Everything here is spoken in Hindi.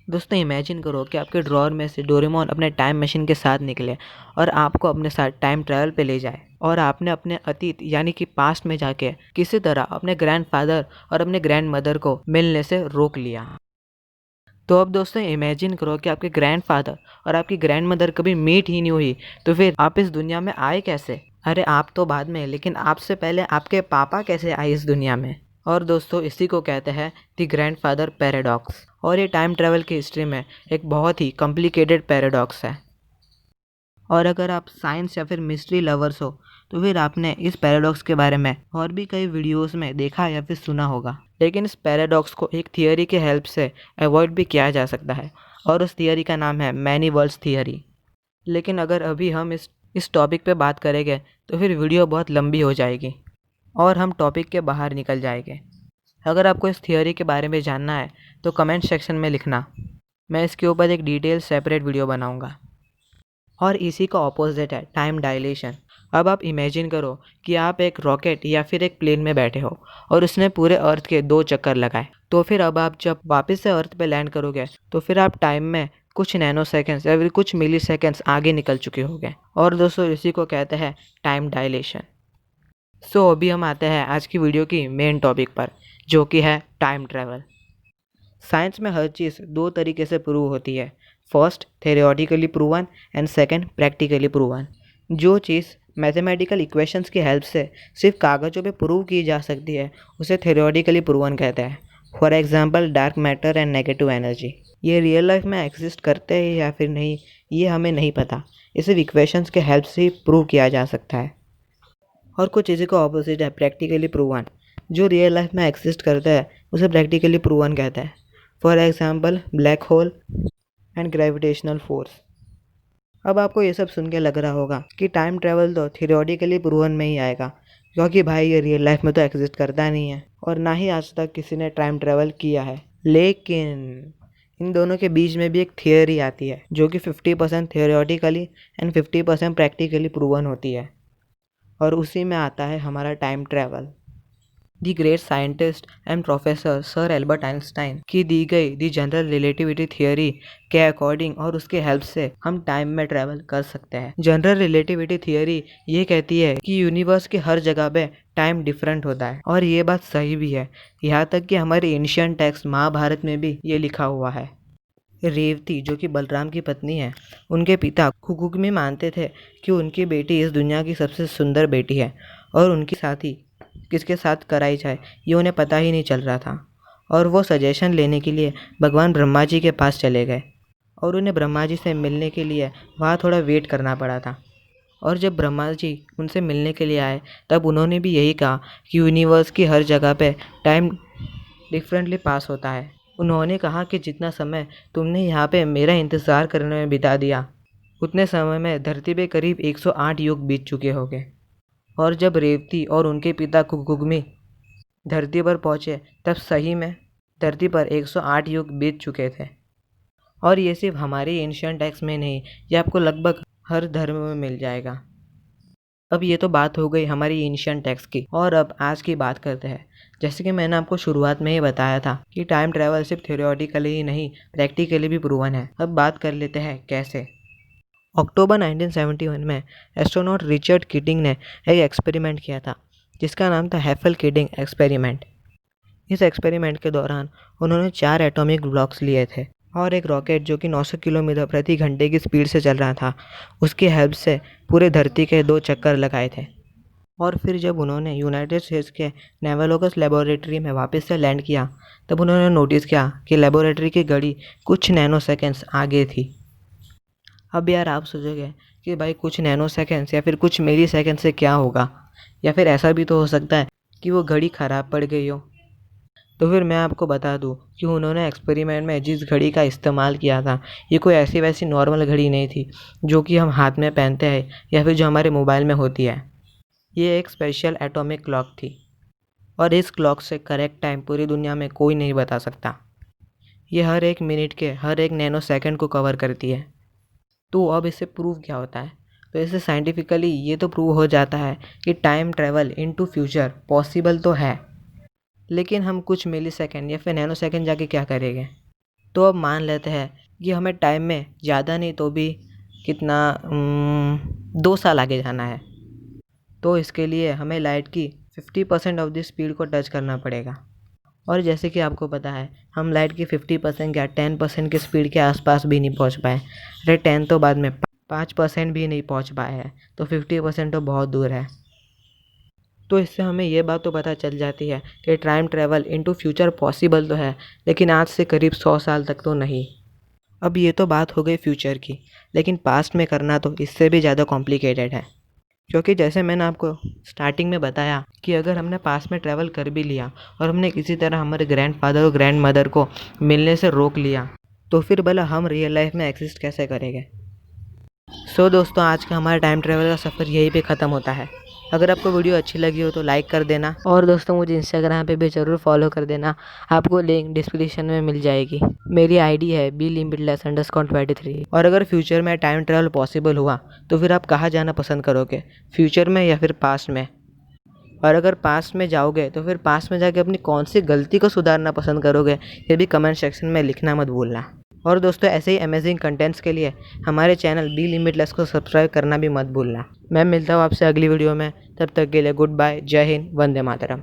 दोस्तों इमेजिन करो कि आपके ड्रॉअर में से डोरेमोन अपने टाइम मशीन के साथ निकले और आपको अपने साथ टाइम ट्रैवल पे ले जाए और आपने अपने अतीत यानी कि पास्ट में जाके किसी तरह अपने ग्रैंडफादर और अपने ग्रैंड मदर को मिलने से रोक लिया। तो अब दोस्तों इमेजिन करो कि आपके ग्रैंडफादर और आपकी ग्रैंड मदर कभी मीट ही नहीं हुई, तो फिर आप इस दुनिया में आए कैसे? अरे आप तो बाद में, लेकिन आपसे पहले आपके पापा कैसे आए इस दुनिया में? और दोस्तों इसी को कहते हैं द ग्रैंडफादर पैराडॉक्स, और ये टाइम ट्रैवल की हिस्ट्री में एक बहुत ही कॉम्प्लिकेटेड पैराडॉक्स है। और अगर आप साइंस या फिर मिस्ट्री लवर्स हो तो फिर आपने इस पैराडॉक्स के बारे में और भी कई वीडियोस में देखा या फिर सुना होगा। लेकिन इस पैराडॉक्स को एक थियरी के हेल्प से अवॉइड भी किया जा सकता है, और उस थियरी का नाम है मैनी वर्ल्ड्स थियरी। लेकिन अगर अभी हम इस टॉपिक पे बात करेंगे तो फिर वीडियो बहुत लंबी हो जाएगी और हम टॉपिक के बाहर निकल जाएंगे। अगर आपको इस थियरी के बारे में जानना है तो कमेंट सेक्शन में लिखना, मैं इसके ऊपर एक डिटेल सेपरेट वीडियो बनाऊंगा। और इसी का ऑपोजिट है टाइम डायलेशन। अब आप इमेजिन करो कि आप एक रॉकेट या फिर एक प्लेन में बैठे हो और उसने पूरे अर्थ के 2 चक्कर लगाए, तो फिर अब आप जब वापस से अर्थ पे लैंड करोगे तो फिर आप टाइम में कुछ नैनो सेकेंड्स या फिर कुछ मिली सेकेंड्स आगे निकल चुके होंगे। और दोस्तों इसी को कहते हैं टाइम डायलेशन। सो अभी हम आते हैं आज की वीडियो की मेन टॉपिक पर, जो कि है टाइम ट्रैवल। साइंस में हर चीज़ 2 तरीके से प्रूव होती है, first theoretically proven and second practically proven. जो चीज़ मैथमेटिकल इक्वेशंस की हेल्प से सिर्फ कागज़ों पे प्रूव की जा सकती है उसे थेरियोटिकली प्रूवन कहते हैं। For example dark matter and negative energy. ये रियल लाइफ में एग्जिस्ट करते हैं या फिर नहीं ये हमें नहीं पता, ये सिर्फ इक्वेशंस के हेल्प से ही प्रूव किया जा सकता है। और कुछ इसी का ऑपोजिट है प्रैक्टिकली प्रूवन। जो रियल लाइफ में एग्जिस्ट करता है उसे प्रैक्टिकली प्रूवन कहते हैं। For example black hole and gravitational force. अब आपको ये सब सुन के लग रहा होगा कि टाइम ट्रैवल तो थियोरेटिकली प्रूवन में ही आएगा, क्योंकि भाई ये रियल लाइफ में तो एग्जिस्ट करता नहीं है और ना ही आज तक किसी ने टाइम ट्रैवल किया है। लेकिन इन दोनों के बीच में भी एक थियोरी आती है जो कि 50% थियोरेटिकली एंड 50% प्रैक्टिकली प्रूवन होती है, और उसी में आता है हमारा time travel. The great scientist and professor sir Albert Einstein की दी गई दी जनरल रिलेटिविटी थियोरी के अकॉर्डिंग और उसके हेल्प से हम टाइम में ट्रैवल कर सकते हैं। जनरल रिलेटिविटी थियोरी ये कहती है कि यूनिवर्स की हर जगह पे टाइम डिफरेंट होता है, और ये बात सही भी है। यहाँ तक कि हमारे एंशिएंट टेक्स्ट महाभारत में भी ये लिखा हुआ है। रेवती जो कि बलराम की पत्नी है, उनके पिता खुगुगमी मानते थे कि उनकी बेटी इस दुनिया की सबसे सुंदर बेटी है, और उनकी साथी किसके साथ कराई जाए ये उन्हें पता ही नहीं चल रहा था। और वो सजेशन लेने के लिए भगवान ब्रह्मा जी के पास चले गए, और उन्हें ब्रह्मा जी से मिलने के लिए वहाँ थोड़ा वेट करना पड़ा था। और जब ब्रह्मा जी उनसे मिलने के लिए आए तब उन्होंने भी यही कहा कि यूनिवर्स की हर जगह पे टाइम डिफरेंटली पास होता है। उन्होंने कहा कि जितना समय तुमने यहाँ पे मेरा इंतज़ार करने में बिता दिया, उतने समय में धरती पे करीब 108 युग बीत चुके होंगे। और जब रेवती और उनके पिता कुगुगमी धरती पर पहुँचे तब सही में धरती पर 108 युग बीत चुके थे। और ये सिर्फ हमारे एंशिएंट टेक्स्ट में नहीं, ये आपको लगभग हर धर्म में मिल जाएगा। अब ये तो बात हो गई हमारी एंशिएंट टेक्स्ट की, और अब आज की बात करते हैं। जैसे कि मैंने आपको शुरुआत में ही बताया था कि टाइम ट्रैवल सिर्फ थ्योरेटिकली ही नहीं प्रैक्टिकली भी प्रूवन है। अब बात कर लेते हैं कैसे। अक्टूबर 1971 में एस्ट्रोनॉट रिचर्ड कीटिंग ने एक एक्सपेरिमेंट किया था जिसका नाम था हैफेल कीटिंग एक्सपेरिमेंट। इस एक्सपेरिमेंट के दौरान उन्होंने 4 एटॉमिक ब्लॉक्स लिए थे और एक रॉकेट जो कि 900 किलोमीटर प्रति घंटे की स्पीड से चल रहा था उसकी हेल्प से पूरे धरती के 2 चक्कर लगाए थे। और फिर जब उन्होंने यूनाइटेड स्टेट्स के नेवलोगस लेबोरेटरी में वापस से लैंड किया तब उन्होंने नोटिस किया कि लेबोरेटरी की घड़ी कुछ नैनो सेकेंड्स आगे थी। अब यार आप सोचोगे कि भाई कुछ नैनो सेकेंड्स या फिर कुछ मिली सेकेंड से क्या होगा, या फिर ऐसा भी तो हो सकता है कि वो घड़ी ख़राब पड़ गई हो। तो फिर मैं आपको बता दूं कि उन्होंने एक्सपेरिमेंट में जिस घड़ी का इस्तेमाल किया था ये कोई ऐसी वैसी नॉर्मल घड़ी नहीं थी जो कि हम हाथ में पहनते हैं या फिर जो हमारे मोबाइल में होती है। ये एक स्पेशल एटॉमिक क्लॉक थी, और इस क्लॉक से करेक्ट टाइम पूरी दुनिया में कोई नहीं बता सकता। ये हर एक मिनट के हर एक नैनो सेकंड को कवर करती है। तो अब इससे प्रूव क्या होता है? तो इससे साइंटिफिकली ये तो प्रूव हो जाता है कि time travel into future possible तो है, लेकिन हम कुछ मिली सेकेंड या फिर नैनो सेकेंड जाके क्या करेंगे? तो अब मान लेते हैं कि हमें टाइम में ज़्यादा नहीं तो भी कितना 2 साल आगे जाना है। तो इसके लिए हमें लाइट की 50% ऑफ द स्पीड को टच करना पड़ेगा। और जैसे कि आपको पता है, हम लाइट की 50% या 10% की स्पीड के आसपास भी नहीं पहुंच पाए। अरे 10 तो बाद में 5% भी नहीं पहुंच पाए हैं, तो 50% तो बहुत दूर है। तो इससे हमें ये बात तो पता चल जाती है कि time travel into future possible तो है, लेकिन आज से करीब 100 साल तक तो नहीं। अब ये तो बात हो गई फ्यूचर की, लेकिन पास्ट में करना तो इससे भी ज़्यादा कॉम्प्लिकेटेड है। क्योंकि जैसे मैंने आपको स्टार्टिंग में बताया कि अगर हमने पास्ट में ट्रैवल कर भी लिया और हमने किसी तरह हमारे ग्रैंडफादर और ग्रैंड मदर को मिलने से रोक लिया, तो फिर भला हम रियल लाइफ में एग्जिस्ट कैसे करेंगे। सो दोस्तों, आज का हमारा टाइम ट्रैवल का सफ़र यहीं पे ख़त्म होता है। अगर आपको वीडियो अच्छी लगी हो तो लाइक कर देना, और दोस्तों मुझे इंस्टाग्राम पे भी ज़रूर फॉलो कर देना। आपको लिंक डिस्क्रिप्शन में मिल जाएगी। मेरी आईडी है _23। और अगर फ्यूचर में टाइम ट्रैवल पॉसिबल हुआ तो फिर आप कहाँ जाना पसंद करोगे, फ्यूचर में या फिर पास्ट में? और अगर पास्ट में जाओगे तो फिर पास्ट में जाके अपनी कौन सी गलती को सुधारना पसंद करोगे, ये भी कमेंट सेक्शन में लिखना मत भूलना। और दोस्तों, ऐसे ही अमेजिंग कंटेंट्स के लिए हमारे चैनल बी लिमिटलेस को सब्सक्राइब करना भी मत भूलना। मैं मिलता हूँ आपसे अगली वीडियो में, तब तक के लिए गुड बाय, जय हिंद, वंदे मातरम।